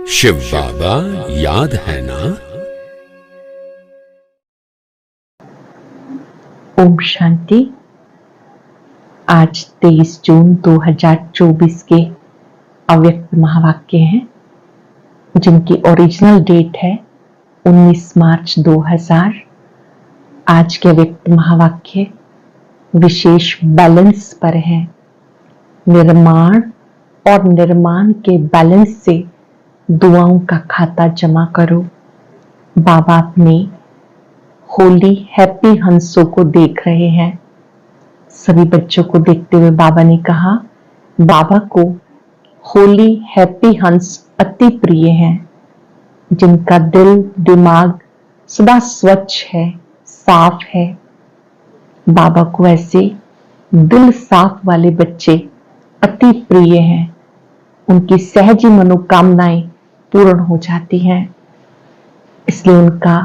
शिव बाबा याद है ना। ओम शांति। आज 23 जून 2024 के अव्यक्त महावाक्य हैं, जिनकी ओरिजिनल डेट है 19 मार्च 2000। आज के अव्यक्त महावाक्य विशेष बैलेंस पर है। निर्माण और निर्माण के बैलेंस से दुआओं का खाता जमा करो। बाबा अपने होली हैप्पी हंसों को देख रहे हैं। सभी बच्चों को देखते हुए बाबा ने कहा, बाबा को होली हैप्पी हंस अति प्रिय हैं, जिनका दिल दिमाग सदा स्वच्छ है, साफ है। बाबा को ऐसे दिल साफ वाले बच्चे अति प्रिय हैं। उनकी सहज मनोकामनाएं पूर्ण हो जाती हैं, इसलिए उनका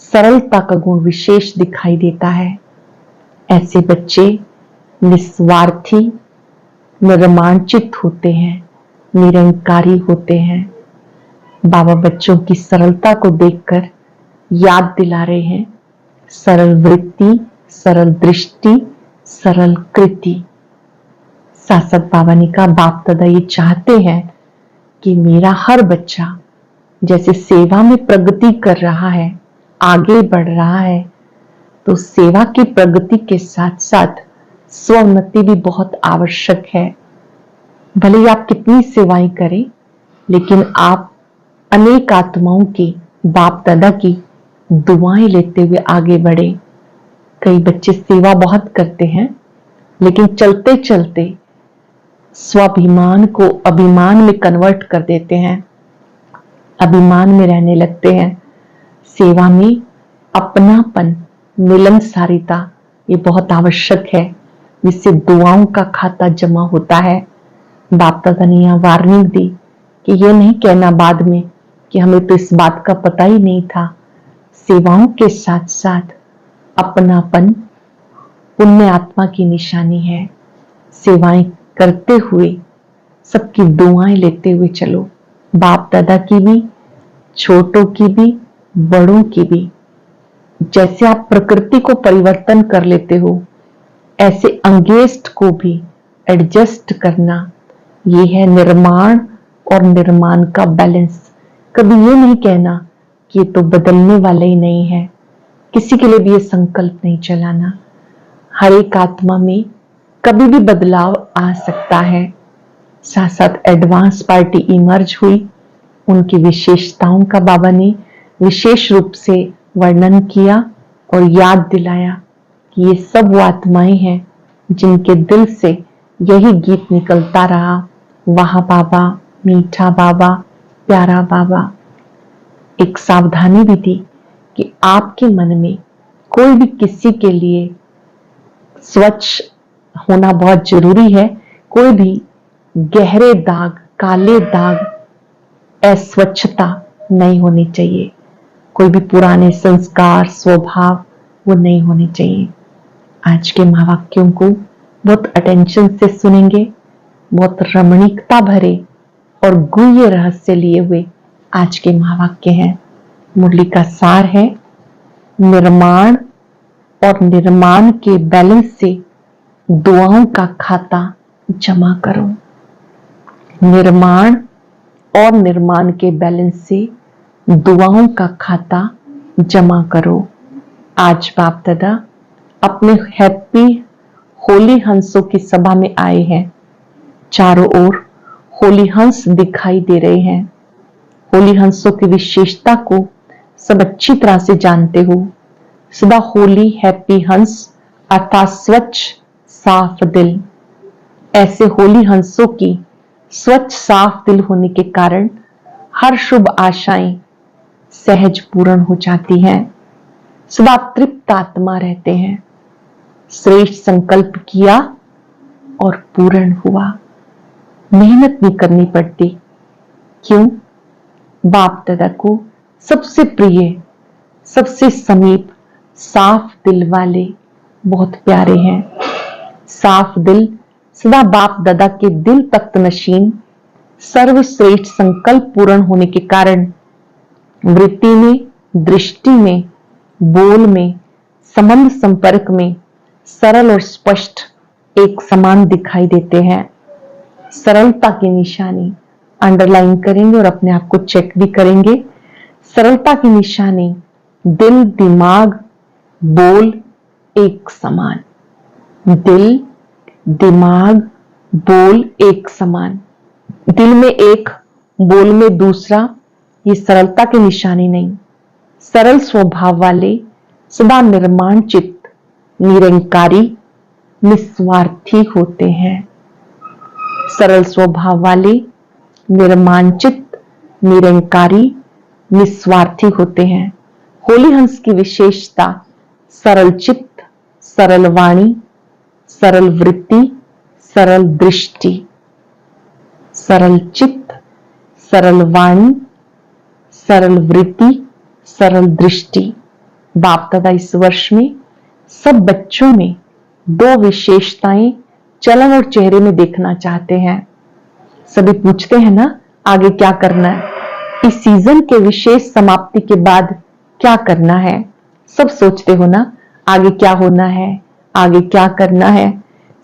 सरलता का गुण विशेष दिखाई देता है। ऐसे बच्चे निस्वार्थी, निर्माणचित होते हैं, निरंकारी होते हैं। बाबा बच्चों की सरलता को देखकर याद दिला रहे हैं, सरल वृत्ति, सरल दृष्टि, सरल कृति। साथ साथ बाबा ने कहा, बाप दादा ये चाहते हैं कि मेरा हर बच्चा जैसे सेवा में प्रगति कर रहा है, आगे बढ़ रहा है, तो सेवा की प्रगति के साथ साथ स्वोन्नति भी बहुत आवश्यक है। भले ही आप कितनी सेवाएं करें, लेकिन आप अनेक आत्माओं की, बाप दादा की दुआएं लेते हुए आगे बढ़े। कई बच्चे सेवा बहुत करते हैं, लेकिन चलते चलते स्वाभिमान को अभिमान में कन्वर्ट कर देते हैं, अभिमान में रहने लगते हैं। सेवा में अपनापन, मिलनसारिता ये बहुत आवश्यक है, जिससे दुआओं का खाता जमा होता है। बाप दादा ने यहाँ वार्निंग दी कि ये नहीं कहना बाद में कि हमें तो इस बात का पता ही नहीं था। सेवाओं के साथ साथ अपनापन पुण्य आत्मा की निशानी है। सेवाएं करते हुए सबकी दुआएं लेते हुए चलो, बाप दादा की भी, छोटों की भी, बड़ों की भी। जैसे आप प्रकृति को परिवर्तन कर लेते हो, ऐसे अंगेस्ट को भी एडजस्ट करना, ये है निर्माण और निर्माण का बैलेंस। कभी ये नहीं कहना कि ये तो बदलने वाला ही नहीं है। किसी के लिए भी ये संकल्प नहीं चलाना। हर एक आत्मा में कभी भी बदलाव आ सकता है। साथ साथ एडवांस पार्टी इमर्ज हुई, उनकी विशेषताओं का बाबा ने विशेष रूप से वर्णन किया और याद दिलाया कि ये सब वो आत्माएं हैं जिनके दिल से यही गीत निकलता रहा, वाह बाबा, मीठा बाबा, प्यारा बाबा। एक सावधानी भी थी कि आपके मन में कोई भी किसी के लिए स्वच्छ होना बहुत जरूरी है। कोई भी गहरे दाग, काले दाग, अस्वच्छता नहीं होनी चाहिए। कोई भी पुराने संस्कार, स्वभाव वो नहीं होने चाहिए। आज के महावाक्यों को बहुत अटेंशन से सुनेंगे। बहुत रमणीकता भरे और गुह्य रहस्य लिए हुए आज के महावाक्य हैं। मुरली का सार है, निर्माण और निर्माण के बैलेंस से दुआओं का खाता जमा करो। निर्माण और निर्माण के बैलेंस से दुआओं का खाता जमा करो। आज बाप दादा अपने हैप्पी होली हंसों की सभा में आए हैं। चारों ओर होली हंस दिखाई दे रहे हैं। होली हंसों की विशेषता को सब अच्छी तरह से जानते हो। सदा होली हैप्पी हंस अर्थात स्वच्छ साफ दिल। ऐसे होली हंसों की स्वच्छ साफ दिल होने के कारण हर शुभ आशाएं सहज पूर्ण हो जाती हैं। सदा तृप्त आत्मा रहते हैं। श्रेष्ठ संकल्प किया और पूर्ण हुआ। मेहनत भी करनी पड़ती। क्यों? बाप दादा को सबसे प्रिय, सबसे समीप साफ दिल वाले बहुत प्यारे हैं। साफ दिल सदा बाप दादा के दिल तख्त नशीन सर्वश्रेष्ठ संकल्प पूर्ण होने के कारण वृत्ति में, दृष्टि में, बोल में, संबंध संपर्क में सरल और स्पष्ट एक समान दिखाई देते हैं। सरलता की निशानी अंडरलाइन करेंगे और अपने आप को चेक भी करेंगे। सरलता की निशानी दिल, दिमाग, बोल एक समान। दिल, दिमाग, बोल एक समान। दिल में एक, बोल में दूसरा, ये सरलता की निशानी नहीं। सरल स्वभाव वाले सदा निर्माण चित्त, निरंकारी, निस्वार्थी होते हैं। सरल स्वभाव वाले निर्माण चित्त, निरंकारी, निस्वार्थी होते हैं। होली हंस की विशेषता सरल चित्त, सरल वाणी, सरल वृत्ति, सरल दृष्टि। सरल चित्त, सरल वाणी, सरल वृत्ति, सरल दृष्टि। बाप दादा इस वर्ष में सब बच्चों में दो विशेषताएं चलन और चेहरे में देखना चाहते हैं। सभी पूछते हैं ना आगे क्या करना है, इस सीजन के विशेष समाप्ति के बाद क्या करना है। सब सोचते हो ना आगे क्या होना है, आगे क्या करना है।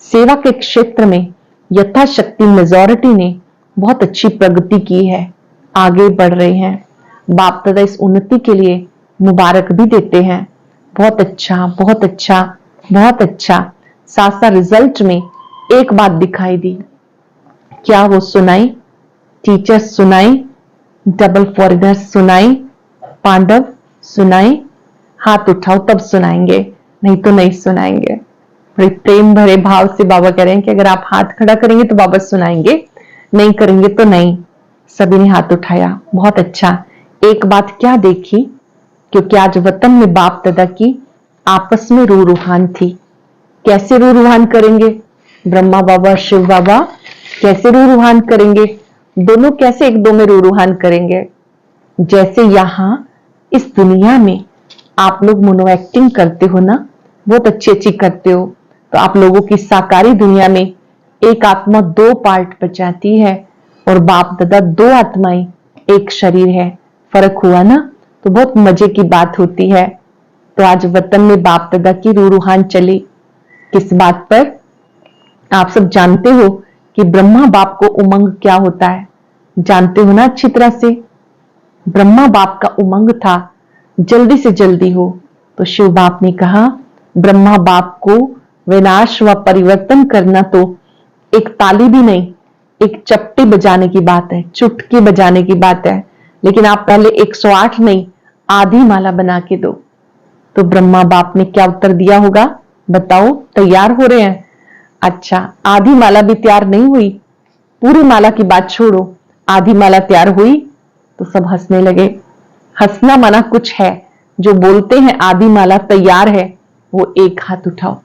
सेवा के क्षेत्र में यथाशक्ति मेजॉरिटी ने बहुत अच्छी प्रगति की है, आगे बढ़ रहे हैं। बाप दादा इस उन्नति के लिए मुबारक भी देते हैं। बहुत अच्छा, बहुत अच्छा, बहुत अच्छा। साथ साथ रिजल्ट में एक बात दिखाई दी, क्या वो सुनाई? टीचर्स सुनाई, डबल फॉरेनर्स सुनाई, पांडव सुनाई? हाथ उठाओ तब सुनाएंगे, नहीं तो नहीं सुनाएंगे। बड़े प्रेम भरे भाव से बाबा कह रहे हैं कि अगर आप हाथ खड़ा करेंगे तो बाबा सुनाएंगे, नहीं करेंगे तो नहीं। सभी ने हाथ उठाया, बहुत अच्छा। एक बात क्या देखी, क्योंकि आज वतन में बाप दादा की आपस में रूह रूहान थी। कैसे रूह रूहान करेंगे? ब्रह्मा बाबा, शिव बाबा कैसे रूह रूहान करेंगे? दोनों कैसे एक दो में रूह रूहान करेंगे? जैसे यहां इस दुनिया में आप लोग मोनो एक्टिंग करते हो ना, बहुत अच्छी अच्छी करते हो, तो आप लोगों की साकारी दुनिया में एक आत्मा दो पार्ट बचाती है और बाप दादा दो आत्माएं एक शरीर है। फर्क हुआ ना, तो बहुत मजे की बात होती है। तो आज वतन में बाप दादा की रूह रूहान चली। किस बात पर? आप सब जानते हो कि ब्रह्मा बाप को उमंग क्या होता है, जानते हो ना अच्छी तरह से। ब्रह्मा बाप का उमंग था जल्दी से जल्दी हो, तो शिव बाप ने कहा ब्रह्मा बाप को विनाश व परिवर्तन करना तो एक ताली भी नहीं, एक चपटी बजाने की बात है, चुटकी बजाने की बात है। लेकिन आप पहले 108 नहीं, आधी माला बना के दो। तो ब्रह्मा बाप ने क्या उत्तर दिया होगा बताओ? तैयार हो रहे हैं? अच्छा, आधी माला भी तैयार नहीं हुई, पूरी माला की बात छोड़ो, आधी माला तैयार हुई तो सब हंसने लगे। हंसना माना कुछ है, जो बोलते हैं आधी माला तैयार है वो एक हाथ उठाओ।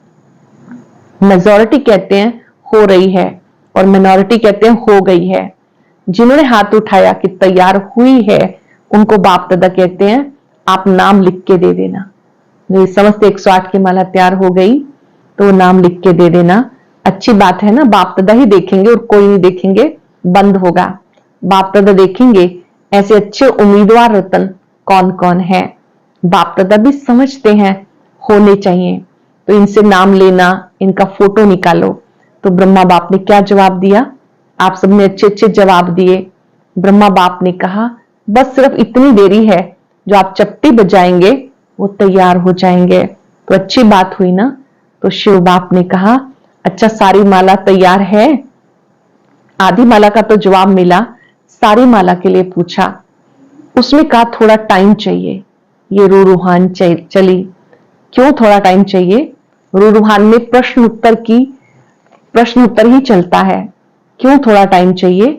मेजॉरिटी कहते हैं हो रही है और मिनॉरिटी कहते हैं हो गई है। जिन्होंने हाथ उठाया कि तैयार हुई है, उनको बाप दादा कहते हैं आप नाम लिख के दे देना। जो समझते 108 की माला तैयार हो गई तो नाम लिख के दे देना। अच्छी बात है ना, बाप दादा ही देखेंगे और कोई नहीं देखेंगे, बंद होगा। बाप दादा देखेंगे ऐसे अच्छे उम्मीदवार रतन कौन कौन है। बाप दादा भी समझते हैं होने चाहिए, तो इनसे नाम लेना, इनका फोटो निकालो। तो ब्रह्मा बाप ने क्या जवाब दिया? आप सबने अच्छे अच्छे जवाब दिए। ब्रह्मा बाप ने कहा बस सिर्फ इतनी देरी है, जो आप चपटी बजाएंगे वो तैयार हो जाएंगे। तो अच्छी बात हुई ना। तो शिव बाप ने कहा अच्छा सारी माला तैयार है? आधी माला का तो जवाब मिला, सारी माला के लिए पूछा। उसमें कहा थोड़ा टाइम चाहिए। ये रूह रूहान चली। क्यों थोड़ा टाइम चाहिए? रूह रूहान में प्रश्न उत्तर ही चलता है। क्यों थोड़ा टाइम चाहिए?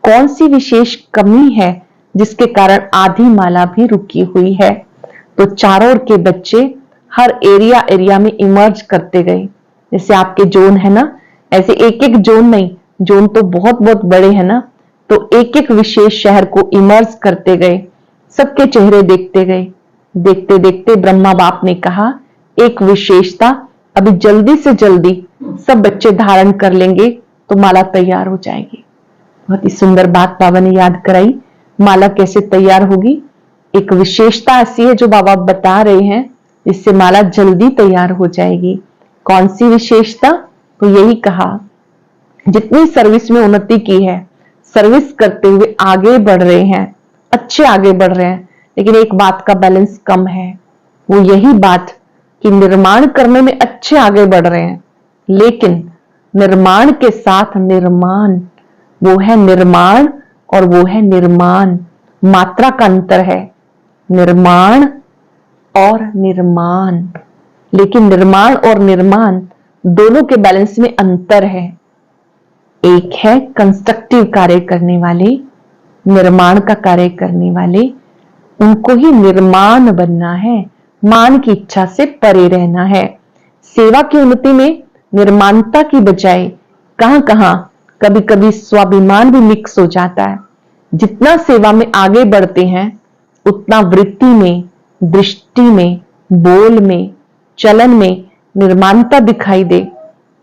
कौन सी विशेष कमी है जिसके कारण आधी माला भी रुकी हुई है? तो चारों ओर के बच्चे हर एरिया में इमर्ज करते गए। जैसे आपके जोन है ना, ऐसे एक एक जोन नहीं, जोन तो बहुत बहुत बड़े हैं ना, तो एक एक विशेष शहर को इमर्ज करते गए, सबके चेहरे देखते गए। देखते देखते ब्रह्मा बाप ने कहा एक विशेषता अभी जल्दी से जल्दी सब बच्चे धारण कर लेंगे तो माला तैयार हो जाएगी। बहुत ही सुंदर बात बाबा ने याद कराई। माला कैसे तैयार होगी, एक विशेषता ऐसी है जो बाबा बता रहे हैं जिससे माला जल्दी तैयार हो जाएगी। कौन सी विशेषता? तो यही कहा, जितनी सर्विस में उन्नति की है, सर्विस करते हुए आगे बढ़ रहे हैं, अच्छे आगे बढ़ रहे हैं, लेकिन एक बात का बैलेंस कम है। वो यही बात कि निर्माण करने में अच्छे आगे बढ़ रहे हैं, लेकिन निर्माण के साथ निर्माण, वो है निर्माण और वो है निर्माण, मात्रा का अंतर है, निर्माण और निर्माण। लेकिन निर्माण और निर्माण दोनों के बैलेंस में अंतर है। एक है कंस्ट्रक्टिव कार्य करने वाले, निर्माण का कार्य करने वाले, उनको ही निर्माण बनना है, मान की इच्छा से परे रहना है। सेवा की उन्नति में निर्माणता की बजाय कहां कहां कभी कभी स्वाभिमान भी मिक्स हो जाता है। जितना सेवा में आगे बढ़ते हैं उतना वृत्ति में, दृष्टि में, बोल में, चलन में निर्माणता दिखाई दे।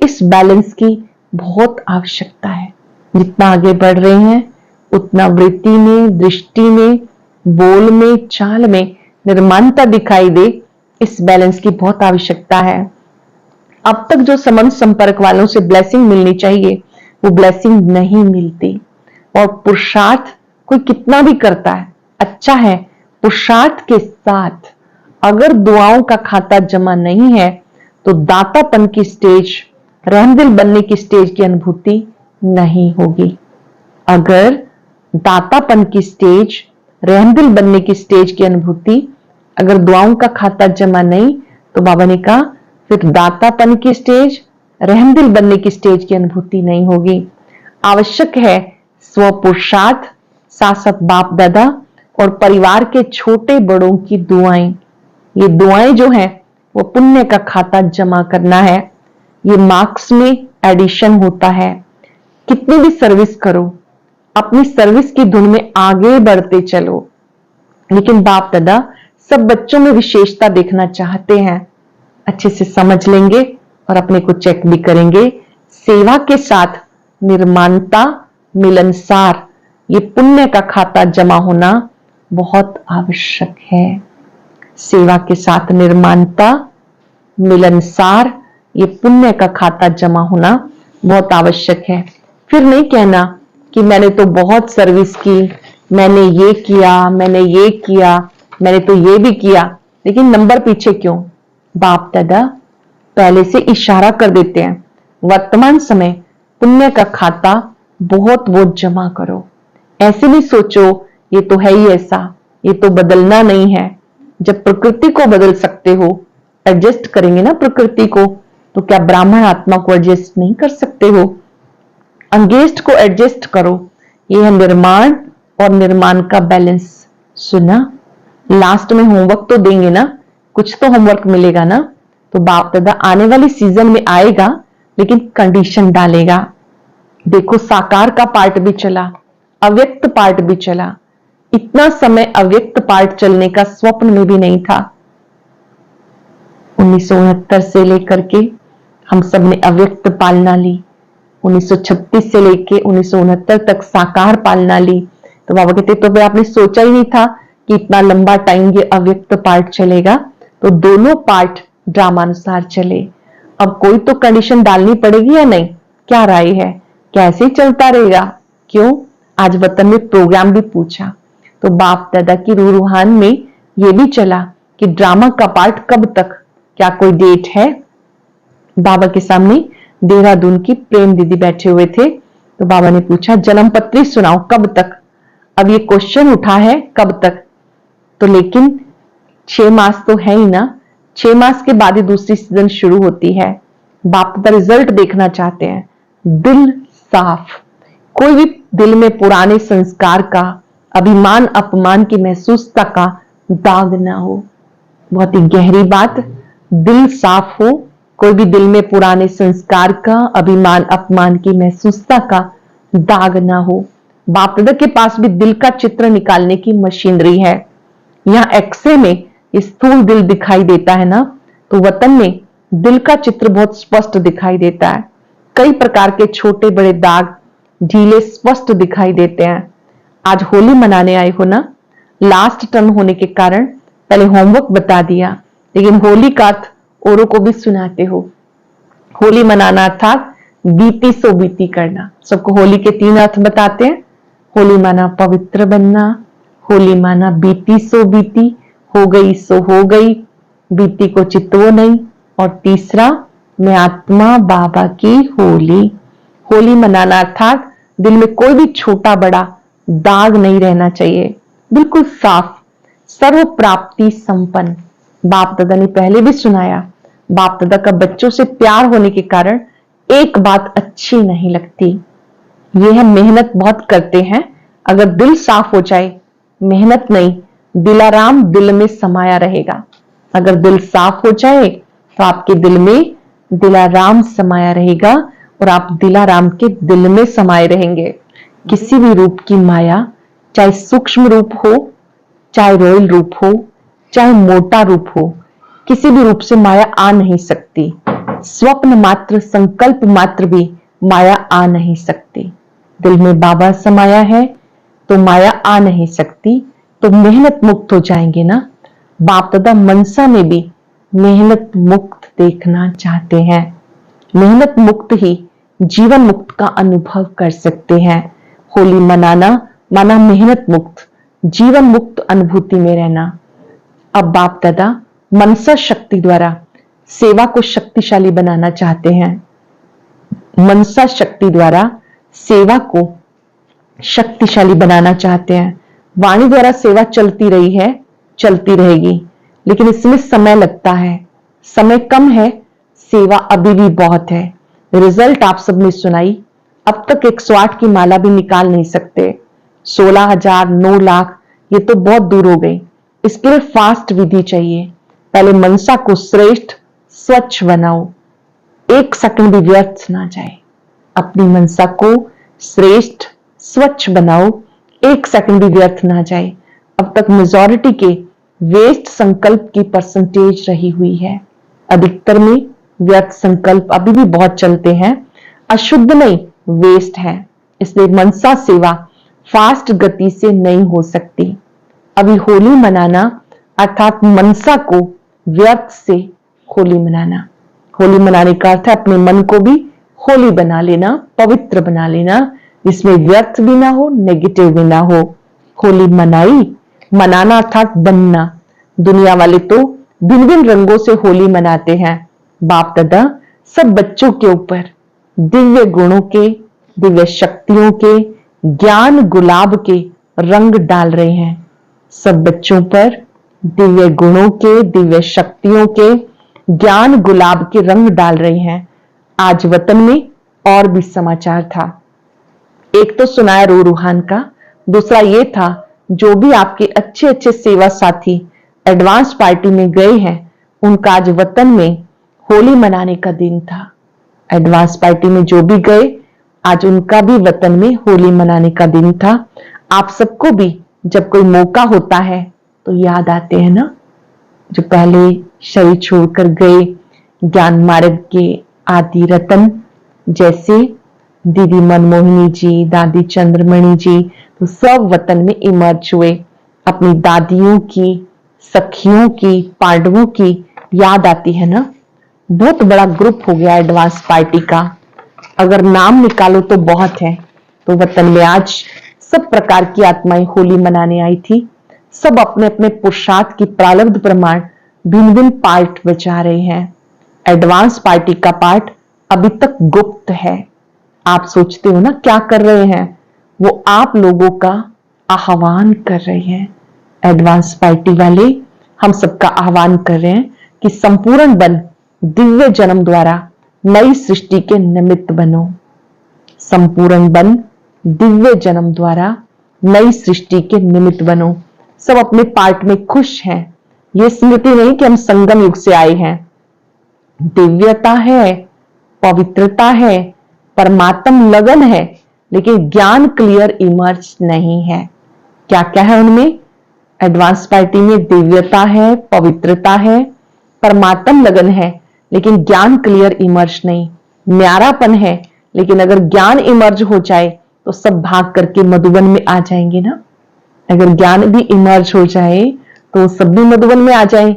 इस बैलेंस की बहुत आवश्यकता है। जितना आगे बढ़ रहे हैं उतना वृत्ति में, दृष्टि में, बोल में, चाल में निर्माणता दिखाई दे। इस बैलेंस की बहुत आवश्यकता है। अब तक जो संबंध संपर्क वालों से ब्लेसिंग मिलनी चाहिए वो ब्लेसिंग नहीं मिलती, और पुरुषार्थ कोई कितना भी करता है अच्छा है, पुरुषार्थ के साथ अगर दुआओं का खाता जमा नहीं है तो दातापन की स्टेज, रहमदिल बनने की स्टेज की अनुभूति नहीं होगी। अगर दातापन की स्टेज, रहमदिल बनने की स्टेज की अनुभूति, अगर दुआओं का खाता जमा नहीं, तो बाबा ने कहा फिर दातापन की स्टेज, रहमदिल बनने की स्टेज की अनुभूति नहीं होगी। आवश्यक है स्व पुरुषार्थ, साथ साथ बाप दादा और परिवार के छोटे बड़ों की दुआएं। ये दुआएं जो है वो पुण्य का खाता जमा करना है। ये मार्क्स में एडिशन होता है। कितनी भी सर्विस करो, अपनी सर्विस की धुन में आगे बढ़ते चलो, लेकिन बाप दादा सब बच्चों में विशेषता देखना चाहते हैं। अच्छे से समझ लेंगे और अपने को चेक भी करेंगे। सेवा के साथ निर्माणता, मिलनसार, ये पुण्य का खाता जमा होना बहुत आवश्यक है। सेवा के साथ निर्माणता, मिलनसार, ये पुण्य का खाता जमा होना बहुत आवश्यक है। फिर नहीं कहना कि मैंने तो बहुत सर्विस की, मैंने ये किया, मैंने ये किया, मैंने तो ये भी किया, लेकिन नंबर पीछे क्यों? बाप दादा पहले से इशारा कर देते हैं, वर्तमान समय पुण्य का खाता बहुत बहुत जमा करो। ऐसे नहीं सोचो ये तो है ही ऐसा, ये तो बदलना नहीं है। जब प्रकृति को बदल सकते हो, एडजस्ट करेंगे ना प्रकृति को, तो क्या ब्राह्मण आत्मा को एडजस्ट नहीं कर सकते हो? अंगेस्ट को एडजस्ट करो। ये है निर्माण और निर्माण का बैलेंस। सुना? लास्ट में होमवर्क तो देंगे ना, कुछ तो होमवर्क मिलेगा ना। तो बाप दादा आने वाली सीजन में आएगा, लेकिन कंडीशन डालेगा। देखो साकार का पार्ट भी चला, अव्यक्त पार्ट भी चला। इतना समय अव्यक्त पार्ट चलने का स्वप्न में भी नहीं था। 1969 से लेकर के हम सब ने अव्यक्त पालना ली, 1936 से लेके 1969 तक साकार पालना ली। तो बाबा कहते तो भाई आपने सोचा ही नहीं था कि इतना लंबा टाइम ये अव्यक्त पार्ट चलेगा। तो दोनों पार्ट ड्रामानुसार चले। अब कोई तो कंडीशन डालनी पड़ेगी या नहीं? क्या राय है? कैसे चलता रहेगा? क्यों? आज वतन में प्रोग्राम भी पूछा तो बाप दादा की रूह रूहान में ये भी चला कि ड्रामा का पार्ट कब तक, क्या कोई डेट है? बाबा के सामने देहरादून की प्रेम दीदी बैठे हुए थे, तो बाबा ने पूछा जन्म पत्री सुनाओ कब तक। अब ये क्वेश्चन उठा है कब तक, तो लेकिन 6 मास तो है ही ना, 6 मास के बाद ही दूसरी सीजन शुरू होती है। बाप दादा रिजल्ट देखना चाहते हैं। दिल साफ, कोई भी दिल में पुराने संस्कार का, अभिमान अपमान की महसूसता का दाग ना हो। बहुत ही गहरी बात, दिल साफ हो, कोई भी दिल में पुराने संस्कार का, अभिमान अपमान की महसूसता का दाग ना हो। बाप दादा के पास भी दिल का चित्र निकालने की मशीनरी है। यहाँ एक्सरे में स्थूल दिल दिखाई देता है ना, तो वतन में दिल का चित्र बहुत स्पष्ट दिखाई देता है। कई प्रकार के छोटे बड़े दाग ढीले स्पष्ट दिखाई देते हैं। आज होली मनाने आए हो ना, लास्ट टर्न होने के कारण पहले होमवर्क बता दिया, लेकिन होली का अर्थ औरों को भी सुनाते हो। होली मनाना अर्थात बीती सो बीती करना। सबको होली के 3 अर्थ बताते हैं। होली माना पवित्र बनना, होली माना बीती सो बीती, हो गई सो हो गई, बीती को चितवो नहीं, और तीसरा मैं आत्मा बाबा की होली। होली मनाना अर्थात दिल में कोई भी छोटा बड़ा दाग नहीं रहना चाहिए, बिल्कुल साफ, सर्व प्राप्ति संपन्न। बाप दादा ने पहले भी सुनाया, बाप दादा का बच्चों से प्यार होने के कारण एक बात अच्छी नहीं लगती, ये हम मेहनत बहुत करते हैं। अगर दिल साफ हो जाए, मेहनत नहीं, दिलाराम दिल में समाया रहेगा। अगर दिल साफ हो जाए तो आपके दिल में दिलाराम समाया रहेगा और आप दिलाराम के दिल में समाये रहेंगे। किसी भी रूप की माया, चाहे सूक्ष्म रूप हो, चाहे रॉयल रूप हो, चाहे मोटा रूप हो, किसी भी रूप से माया आ नहीं सकती। स्वप्न मात्र, संकल्प मात्र भी माया आ नहीं सकती। दिल में बाबा समाया है तो माया आ नहीं सकती। तो मेहनत मुक्त हो जाएंगे ना। बाप दादा मनसा में भी मेहनत मुक्त देखना चाहते हैं। मेहनत मुक्त ही जीवन मुक्त का अनुभव कर सकते हैं। होली मनाना माना मेहनत मुक्त, जीवन मुक्त अनुभूति में रहना। अब बाप दादा मनसा शक्ति द्वारा सेवा को शक्तिशाली बनाना चाहते हैं। मनसा शक्ति द्वारा सेवा को शक्तिशाली बनाना चाहते हैं। वाणी द्वारा सेवा चलती रही है, चलती रहेगी, लेकिन इसमें समय लगता है। समय कम है, सेवा अभी भी बहुत है। रिजल्ट आप सबने सुनाई। अब तक 108 की माला भी निकाल नहीं सकते। 16,000, 9 लाख, ये तो बहुत दूर हो गई। इसके लिए फास्ट विधि चाहिए। पहले मनसा को श्रेष्ठ स्वच्छ बनाओ, 1 सेकंड भी व्यर्थ ना जाए। अपनी मनसा को श्रेष्ठ स्वच्छ बनाओ, 1 सेकंड भी व्यर्थ ना जाए। अब तक मेजॉरिटी के वेस्ट संकल्प की परसेंटेज रही हुई है। अधिकतर में व्यर्थ संकल्प अभी भी बहुत चलते हैं। अशुद्ध नहीं, वेस्ट है। इसलिए मनसा सेवा फास्ट गति से नहीं हो सकती। अभी होली मनाना अर्थात मनसा को व्यर्थ से होली मनाना। होली मनाने का अर्थ है अपने मन को भी होली बना लेना, पवित्र बना लेना, जिसमें व्यर्थ भी ना हो, नेगेटिव भी ना हो। होली मनाई, मनाना अर्थात बनना। दुनिया वाले तो भिन्न भिन्न रंगों से होली मनाते हैं। बाप दादा सब बच्चों के ऊपर दिव्य गुणों के, दिव्य शक्तियों के, ज्ञान गुलाब के रंग डाल रहे हैं। सब बच्चों पर दिव्य गुणों के, दिव्य शक्तियों के, ज्ञान गुलाब के रंग डाल रहे हैं। आज वतन में और भी समाचार था। एक तो सुनाया रूहान का, दूसरा ये था जो भी आपके अच्छे अच्छे सेवा साथी एडवांस पार्टी में गए हैं, उनका आज वतन में होली मनाने का दिन था। एडवांस पार्टी में जो भी गए, आज उनका भी वतन में होली मनाने का दिन था। आप सबको भी जब कोई मौका होता है तो याद आते हैं ना, जो पहले शरीर छोड़कर गए, ज्ञान मार्ग के आदि रतन जैसे दीदी मनमोहिनी जी, दादी चंद्रमणि जी, तो सब वतन में इमर्ज हुए। अपनी दादियों की, सखियों की, पांडवों की याद आती है ना। बहुत बड़ा ग्रुप हो गया एडवांस पार्टी का। अगर नाम निकालो तो बहुत है। तो वतन में आज सब प्रकार की आत्माएं होली मनाने आई थी। सब अपने अपने पुरुषार्थ की प्रारब्ध प्रमाण भिन्न भिन्न पार्ट बचा रहे हैं। एडवांस पार्टी का पार्ट अभी तक गुप्त है। आप सोचते हो ना क्या कर रहे हैं, वो आप लोगों का आह्वान कर रहे हैं। एडवांस पार्टी वाले हम सबका आह्वान कर रहे हैं कि संपूर्ण बन दिव्य जन्म द्वारा नई सृष्टि के निमित्त बनो। संपूर्ण बन दिव्य जन्म द्वारा नई सृष्टि के निमित्त बनो। सब अपने पार्ट में खुश हैं। ये स्मृति नहीं कि हम संगम युग से आए हैं। दिव्यता है, पवित्रता है, परमात्म लगन है, लेकिन ज्ञान क्लियर इमर्ज नहीं है। क्या क्या है उनमें? एडवांस पार्टी में दिव्यता है, पवित्रता है, परमात्म लगन है, लेकिन ज्ञान क्लियर इमर्ज नहीं। न्यारापन है, लेकिन अगर ज्ञान इमर्ज हो जाए तो सब भाग करके मधुबन में आ जाएंगे ना। अगर ज्ञान भी इमर्ज हो जाए तो सब भी मधुबन में आ जाए,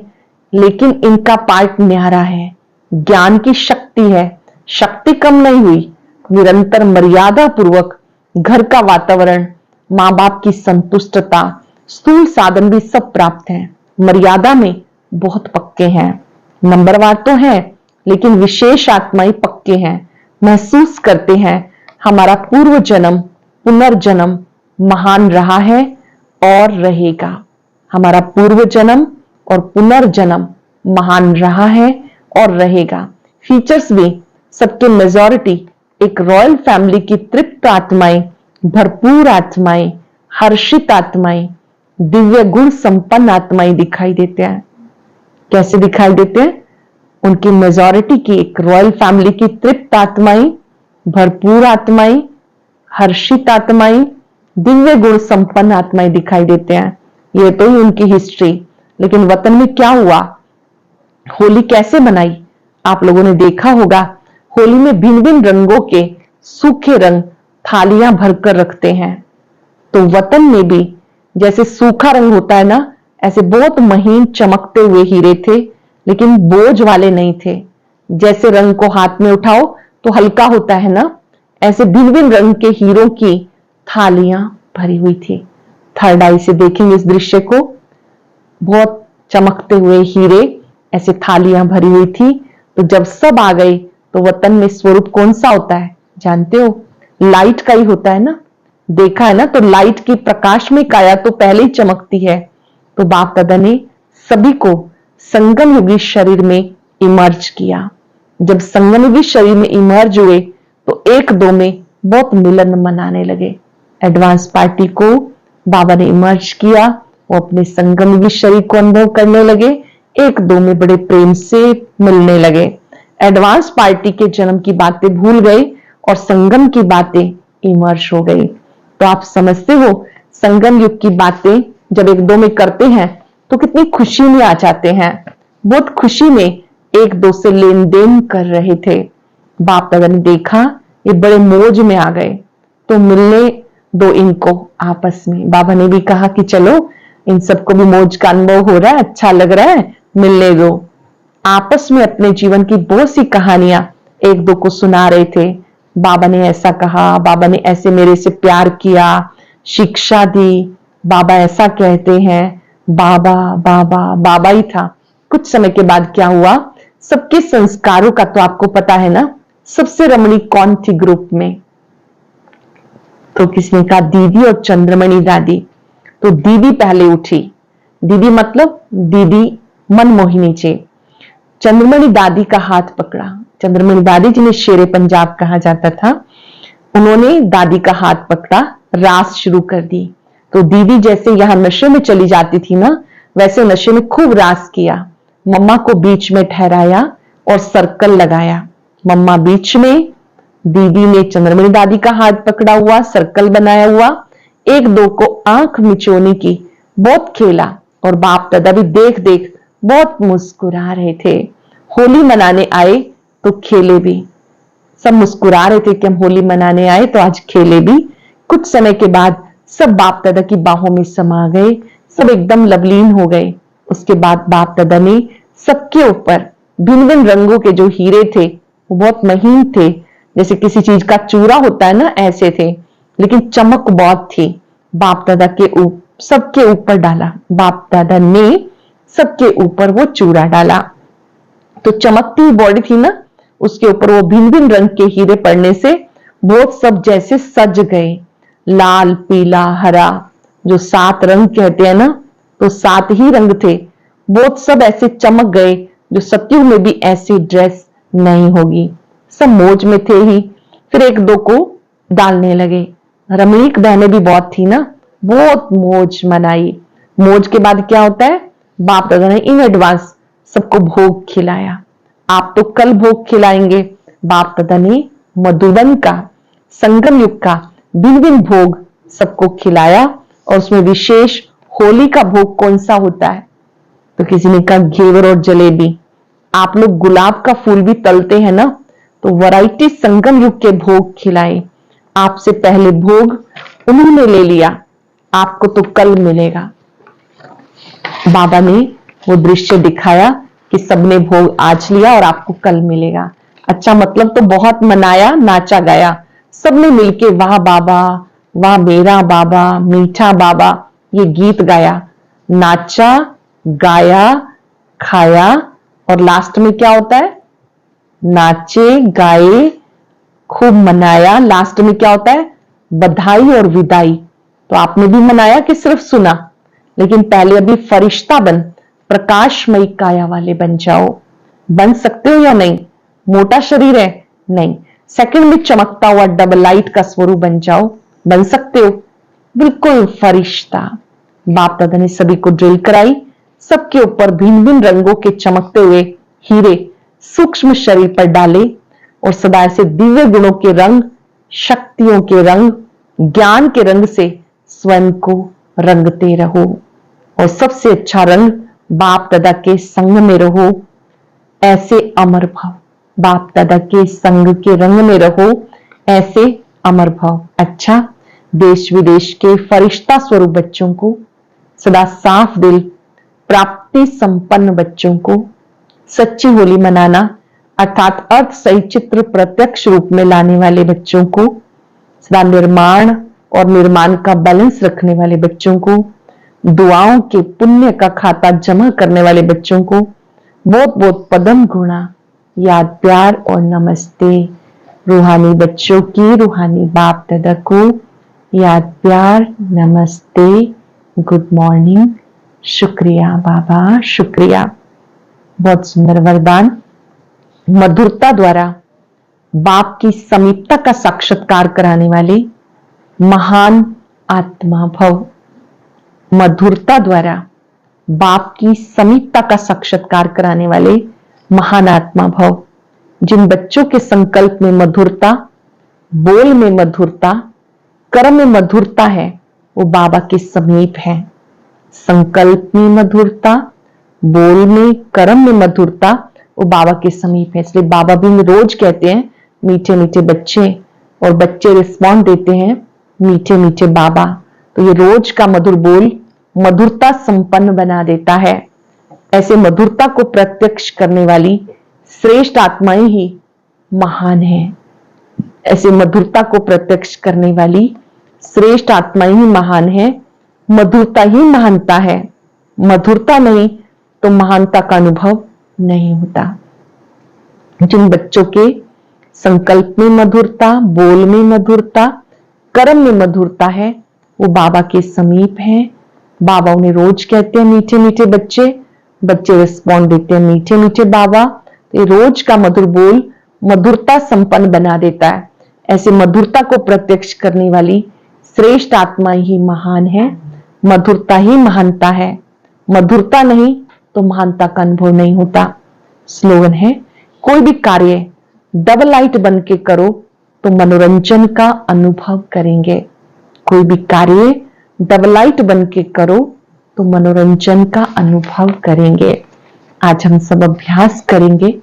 लेकिन इनका पार्ट न्यारा है, ज्ञान की शक्ति है, शक्ति कम नहीं हुई, निरंतर मर्यादा पूर्वक घर का वातावरण, मां बाप की संतुष्टता, स्थूल साधन भी सब प्राप्त है, मर्यादा में बहुत पक्के हैं, नंबरवार तो है लेकिन विशेष आत्माएं पक्के हैं, महसूस करते हैं हमारा पूर्व जन्म पुनर्जन्म महान रहा है और रहेगा, हमारा पूर्व जन्म और पुनर्जन्म महान रहा है और रहेगा। फीचर्स भी सबके मेजॉरिटी एक रॉयल फैमिली की तृप्त आत्माएं, भरपूर आत्माएं, हर्षित आत्माएं, दिव्य गुण संपन्न आत्माएं दिखाई देते हैं। कैसे दिखाई देते हैं? उनकी मेजॉरिटी की एक रॉयल फैमिली की तृप्त आत्माएं, भरपूर आत्माएं, हर्षित आत्माएं, दिव्य गुण संपन्न आत्माएं दिखाई देते हैं। ये तो ही उनकी हिस्ट्री। लेकिन वतन में क्या हुआ, होली कैसे मनाई? आप लोगों ने देखा होगा, होली में भिन्न भिन्न रंगों के सूखे रंग थालियां भरकर रखते हैं। तो वतन में भी जैसे सूखा रंग होता है ना, ऐसे बहुत महीन चमकते हुए हीरे थे, लेकिन बोझ वाले नहीं थे। जैसे रंग को हाथ में उठाओ तो हल्का होता है ना, ऐसे भिन्न भिन्न रंग के हीरों की थालियां भरी हुई थी। थर्ड आई से देखेंगे इस दृश्य को, बहुत चमकते हुए हीरे, ऐसे थालियां भरी हुई थी। तो जब सब आ गए तो वतन में स्वरूप कौन सा होता है जानते हो? लाइट का ही होता है ना, देखा है ना। तो लाइट की प्रकाश में काया तो पहले ही चमकती है। तो बाप दादा ने सभी को संगम युगी शरीर में इमर्ज किया। जब संगम युगी शरीर में इमर्ज हुए तो एक दो में बहुत मिलन मनाने लगे। एडवांस पार्टी को बाबा ने इमर्ज किया, वो अपने संगम युगी शरीर को अनुभव करने लगे, एक दो में बड़े प्रेम से मिलने लगे। एडवांस पार्टी के जन्म की बातें भूल गए और संगम की बातें इमर्ज हो गई। तो आप समझते हो, संगम युग की बातें जब एक दो में करते हैं तो कितनी खुशी में आ जाते हैं। बहुत खुशी में एक दो से लेन देन कर रहे थे। बाप दादा ने देखा ये बड़े मौज में आ गए, तो मिलने दो इनको आपस में। बाबा ने भी कहा कि चलो इन सबको भी मौज का अनुभव हो रहा है, अच्छा लग रहा है, मिलने दो। आपस में अपने जीवन की बहुत सी कहानियां एक दो को सुना रहे थे। बाबा ने ऐसा कहा, बाबा ने ऐसे मेरे से प्यार किया, शिक्षा दी, बाबा ऐसा कहते हैं। बाबा बाबा बाबा ही था। कुछ समय के बाद क्या हुआ, सबके संस्कारों का तो आपको पता है ना। सबसे रमणी कौन थी ग्रुप में? तो किसने कहा दीदी और चंद्रमणि दादी। तो दीदी पहले उठी। दीदी मतलब दीदी मनमोहिनी जी। चंद्रमणि दादी का हाथ पकड़ा। चंद्रमणि दादी जिन्हें शेरे पंजाब कहा जाता था, उन्होंने दादी का हाथ पकड़ा, रास शुरू कर दी। तो दीदी जैसे यहां नशे में चली जाती थी ना, वैसे नशे में खूब रास किया। मम्मा को बीच में ठहराया और सर्कल लगाया। मम्मा बीच में, दीदी ने चंद्रमणि दादी का हाथ पकड़ा हुआ, सर्कल बनाया हुआ, एक दो को आंख मिचोने की बहुत खेला। और बाप दादा भी देख देख बहुत मुस्कुरा रहे थे। होली मनाने आए तो खेले भी। सब मुस्कुरा रहे थे कि हम होली मनाने आए तो आज खेले भी। कुछ समय के बाद सब बाप दादा की बाहों में समा गए, सब एकदम लवलीन हो गए। उसके बाद बाप दादा ने सबके ऊपर भिन्न भिन्न रंगों के जो हीरे थे, वो बहुत महीन थे, जैसे किसी चीज का चूरा होता है ना, ऐसे थे, लेकिन चमक बहुत थी। बाप दादा के सबके ऊपर डाला। बाप दादा ने सबके ऊपर वो चूरा डाला। तो चमकती हुई बॉडी थी ना, उसके ऊपर वो भिन्न भिन्न रंग के हीरे पड़ने से बहुत सब जैसे सज गए। लाल, पीला, हरा, जो 7 रंग कहते हैं ना, तो 7 ही रंग थे। बहुत सब ऐसे चमक गए जो सत्युग में भी ऐसी ड्रेस नहीं होगी। सब मौज में थे ही। फिर एक दो को डालने लगे। रमणीक बहनें भी बहुत थी ना, बहुत मौज मनाई। मौज के बाद क्या होता है, बाप दादा ने इन एडवांस सबको भोग खिलाया। आप तो कल भोग खिलाएंगे। बाप दादा ने मधुबन का, संगम युग का भिन्न भिन्न भोग सबको खिलाया। और उसमें विशेष होली का भोग कौन सा होता है? तो किसी ने कहा घेवर और जलेबी। आप लोग गुलाब का फूल भी तलते हैं ना, तो वैरायटी संगम युग के भोग खिलाए। आपसे पहले भोग उन्होंने ले लिया, आपको तो कल मिलेगा। बाबा ने वो दृश्य दिखाया कि सबने भोग आज लिया और आपको कल मिलेगा। अच्छा, मतलब तो बहुत मनाया, नाचा गाया, सबने मिलके वाह बाबा, वाह मेरा बाबा, मीठा बाबा, ये गीत गाया, नाचा गाया, खाया, और लास्ट में क्या होता है? नाचे गाए, खूब मनाया, लास्ट में क्या होता है? बधाई और विदाई। तो आपने भी मनाया कि सिर्फ सुना? लेकिन पहले अभी फरिश्ता बन, प्रकाशमयी काया वाले बन जाओ। बन सकते हो या नहीं? मोटा शरीर है? नहीं, सेकंड में चमकता हुआ डबल लाइट का स्वरूप बन जाओ। बन सकते हो? बिल्कुल फरिश्ता। बाप दादा ने सभी को ड्रिल कराई, सबके ऊपर भिन्न भिन्न रंगों के चमकते हुए हीरे सूक्ष्म शरीर पर डाले, और सदा ऐसे दिव्य गुणों के रंग, शक्तियों के रंग, ज्ञान के रंग से स्वयं को रंगते रहो। और सबसे अच्छा रंग बाप दादा के संग में रहो, ऐसे अमर भव। बाप दादा के संग के रंग में रहो, ऐसे अमर भव। अच्छा, देश विदेश के फरिश्ता स्वरूप बच्चों को, सदा साफ दिल, प्राप्ति संपन्न बच्चों को सच्ची होली मनाना, अर्थात अर्थ सही चित्र प्रत्यक्ष रूप में लाने वाले बच्चों को, सदा निर्माण और निर्माण का बैलेंस रखने वाले बच्चों को, दुआओं के पुण्य का खाता जमा करने वाले बच्चों को बहुत बहुत पदम गुणा, याद, प्यार और नमस्ते। रूहानी बच्चों की रूहानी बाप दादा को याद, प्यार, नमस्ते, गुड मॉर्निंग, शुक्रिया बाबा, शुक्रिया। बहुत सुंदर वरदान। मधुरता द्वारा बाप की समीपता का साक्षात्कार कराने वाले महान आत्मा भव। मधुरता द्वारा बाप की समीपता का साक्षात्कार कराने वाले महान आत्मा भव। जिन बच्चों के संकल्प में मधुरता, बोल में मधुरता, कर्म में मधुरता है, वो बाबा के समीप है। संकल्प में मधुरता, बोल में, कर्म में मधुरता, वो बाबा के समीप है। इसलिए बाबा भी रोज कहते हैं मीठे मीठे बच्चे, और बच्चे रिस्पॉन्ड देते हैं मीठे मीठे बाबा। तो ये रोज का मधुर बोल मधुरता संपन्न बना देता है। ऐसे मधुरता को प्रत्यक्ष करने वाली श्रेष्ठ आत्माएं ही महान है। ऐसे मधुरता को प्रत्यक्ष करने वाली श्रेष्ठ आत्माएं ही महान है। मधुरता ही महानता है। मधुरता नहीं तो महानता का अनुभव नहीं होता। जिन बच्चों के संकल्प में मधुरता, बोल में मधुरता, कर्म में मधुरता है, वो बाबा के समीप हैं। बाबा उन्हें रोज कहते हैं मीठे मीठे बच्चे, बच्चे रिस्पॉन्ड देते हैं मीठे मीठे बाबा। तो ये रोज का मधुर बोल मधुरता संपन्न बना देता है। ऐसे मधुरता को प्रत्यक्ष करने वाली श्रेष्ठ आत्मा ही महान है। मधुरता ही महानता है। मधुरता नहीं तो महानता का अनुभव नहीं होता। स्लोगन है, कोई भी कार्य डबल लाइट बन के करो तो मनोरंजन का अनुभव करेंगे। कोई भी कार्य डबल लाइट बन के करो तो मनोरंजन का अनुभव करेंगे। आज हम सब अभ्यास करेंगे।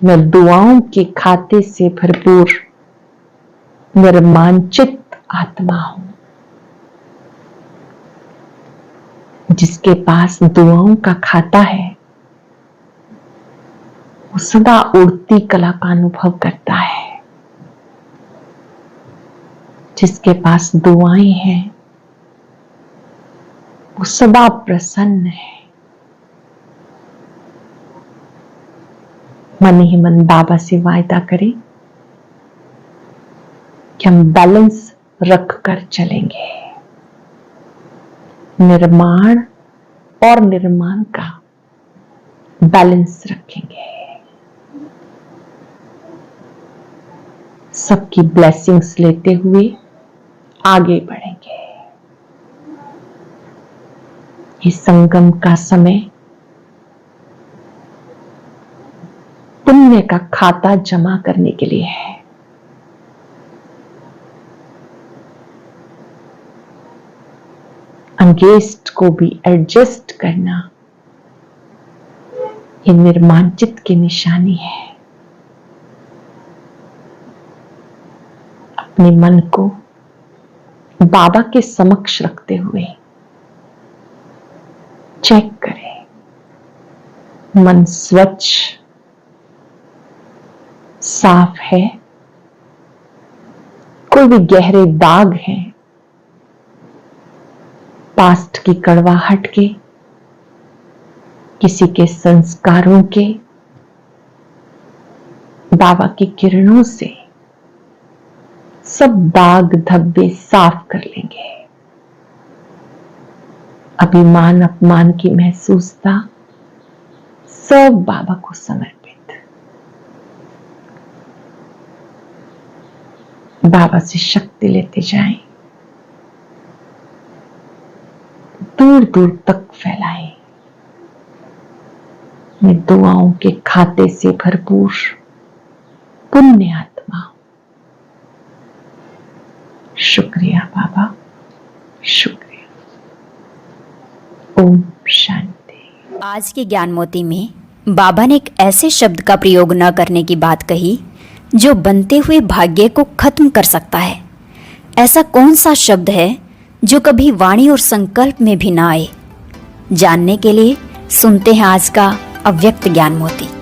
मैं दुआओं के खाते से भरपूर निर्मांचित आत्मा हूं। जिसके पास दुआओं का खाता है वो सदा उड़ती कला का अनुभव करता है। जिसके पास दुआएं हैं वो सदा प्रसन्न है। मन ही मन बाबा से वायदा करें कि हम बैलेंस रख कर चलेंगे। निर्माण और निर्माण का बैलेंस रखेंगे। सबकी ब्लेसिंग्स लेते हुए आगे बढ़ेंगे। ये संगम का समय पुण्य का खाता जमा करने के लिए है। अंगेस्ट को भी एडजस्ट करना ये निर्मांचित की निशानी है। अपने मन को बाबा के समक्ष रखते हुए चेक करें, मन स्वच्छ साफ है, कोई भी गहरे दाग हैं पास्ट की कड़वाहट के, किसी के संस्कारों के, बाबा की किरणों से सब दाग धब्बे साफ कर लेंगे। अभिमान अपमान की महसूसता सब बाबा को समर्पित। बाबा से शक्ति लेते जाएं, दूर दूर तक फैलाएं। मैं दुआओं के खाते से भरपूर पुण्य आत्मा। शुक्रिया बाबा, शुक्रिया। ओम शांति। आज के ज्ञान मोती में बाबा ने एक ऐसे शब्द का प्रयोग न करने की बात कही जो बनते हुए भाग्य को खत्म कर सकता है। ऐसा कौन सा शब्द है जो कभी वाणी और संकल्प में भी ना आए? जानने के लिए सुनते हैं आज का अव्यक्त ज्ञान मोती।